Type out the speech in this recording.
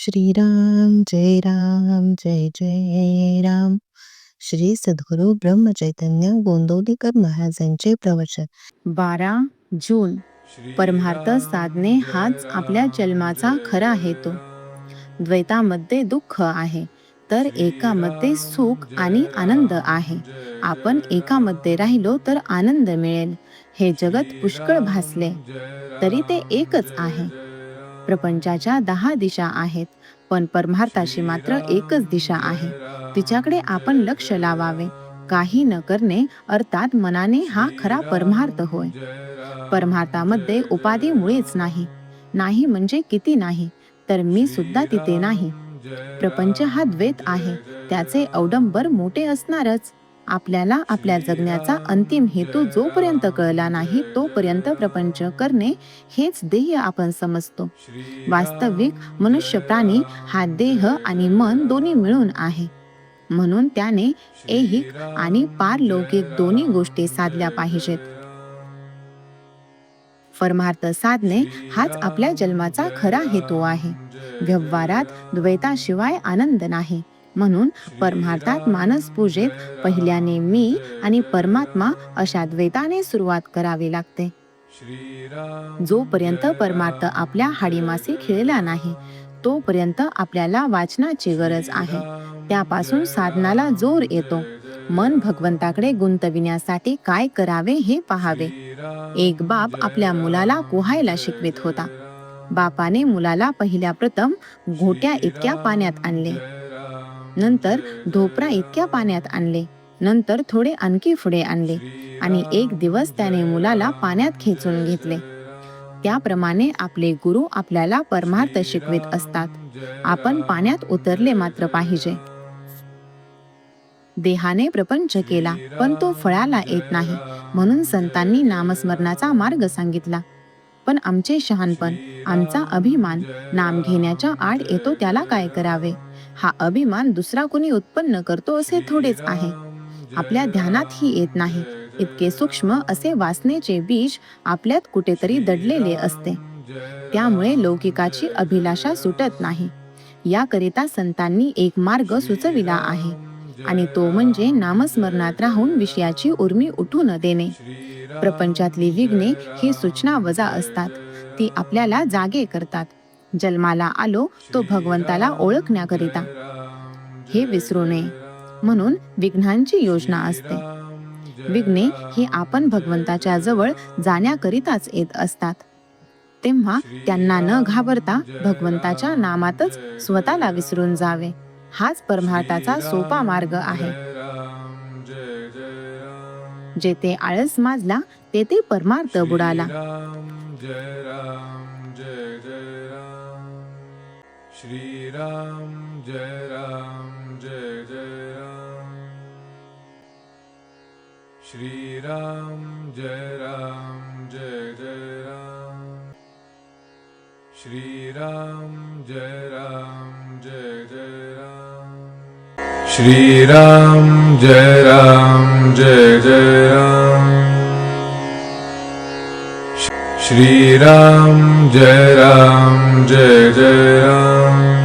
श्रीराम जय राम जय जय राम. श्री सद्गुरु ब्रह्मचैतन्य गोंदवलेकर महाराजांचे प्रवचन. 12 जून. परमार्थ साधणे हाच आपल्या जन्माचा खरा हेतू. द्वैतामध्ये दुःख आहे तर एकामध्ये सुख आणि आनंद आहे. आपण एकामध्ये राहिलो तर आनंद मिळेल. हे जगत पुष्कळ भासले तरी ते एकच आहे. प्रपंचाच्या 10 दिशा आहेत पण परमार्थाची मात्र एकच दिशा आहे. तिच्याकडे आपण लक्ष लावावे. काही न करणे अर्थात मनाने हा खरा परमार्थ होय. परमार्थामध्ये उपाधी मुळेच नाही. नाही म्हणजे किती नाही तर मी सुद्धा तिथे नाही. प्रपंच हा द्वैत आहे. त्याचे अवडंबर मोठे असणारच. आपल्याला आपल्या जगण्याचा अंतिम हेतू जोपर्यंत कळला नाही तोपर्यंत प्रपंच करणे हेच ध्येय आपण समजतो. वास्तविक मनुष्य प्राणी हा देह आणि मन दोन्ही मिळून आहे. म्हणून त्याने ऐहिक आणि पारलौकिक दोन्ही गोष्टी साधल्या पाहिजेत. परमार्थ साधणे हाच आपल्या जन्माचा खरा हेतू आहे. व्यवहारात द्वैताशिवाय आनंद नाही. म्हणून परमार्थात मानस पूजेत पहिल्याने मी आणि परमात्मा अशा द्वैताने सुरुवात करावी लागते. जोपर्यंत परमार्थ आपल्या हाडीमासी खेळला नाही तोपर्यंत आपल्याला वाचनाची गरज आहे. त्यापासून साधनाला जोर येतो. मन भगवंताकडे गुंतविण्यासाठी काय करावे हे पाहावे. एक बाप आपल्या मुलाला पोहायला शिकवित होता. बापाने मुलाला पहिल्या प्रथम घोट्या इतक्या पाण्यात आणले, नंतर धोपरा इतक्या पाण्यात आणले, नंतर थोडे आणखी पुढे आणले आणि एक दिवस त्याने मुलाला पाण्यात खेचून घेतले. त्याप्रमाणे आपले गुरु आपल्याला परमार्थ शिकवित असतात. आपण पाण्यात उतरले मात्र पाहिजे. देहाने प्रपंच केला पण तो फळाला येत नाही म्हणून संतांनी नामस्मरणाचा मार्ग सांगितला. पण आमचे शहाणपण, आमचा अभिमान नाम घेण्याच्या आड येतो त्याला काय करावे. हा अभिमान दुसरा कोणी उत्पन्न करतो असे थोडेच आहे. आपल्या ध्यानातही येत नाही. इतके सूक्ष्म असे वासनेचे बीज आपल्यात कुठेतरी दडलेले असते. त्यामुळे लौकिकाची अभिलाषा सुटत नाही. याकरिता संतांनी एक मार्ग सुचविला आहे आणि तो म्हणजे नामस्मरणात राहून विषयाची उर्मी उठू न देणे. प्रपंचातली विघ्ने ही सूचना वजा असतात. ती आपल्याला जागे करतात. जन्माला आलो तो भगवंताला ओळखण्याकरिता. हे विसरू नये म्हणून विघ्नांची योजना असते. विघ्ने ही आपण भगवंताच्या जवळ जाण्याकरिताच येत असतात. तेव्हा त्यांना न घाबरता भगवंताच्या नामातच स्वतःला विसरून जावे. हाच परमार्थाचा सोपा मार्ग आहे. जेथे आळस माजला तेथे परमार्थ बुडाला. श्रीराम जय राम जय जय राम. श्रीराम जय राम जय जय राम. श्रीराम जय राम जय जय राम. श्रीराम जय राम जय जय राम. श्रीराम जय राम जय जय राम.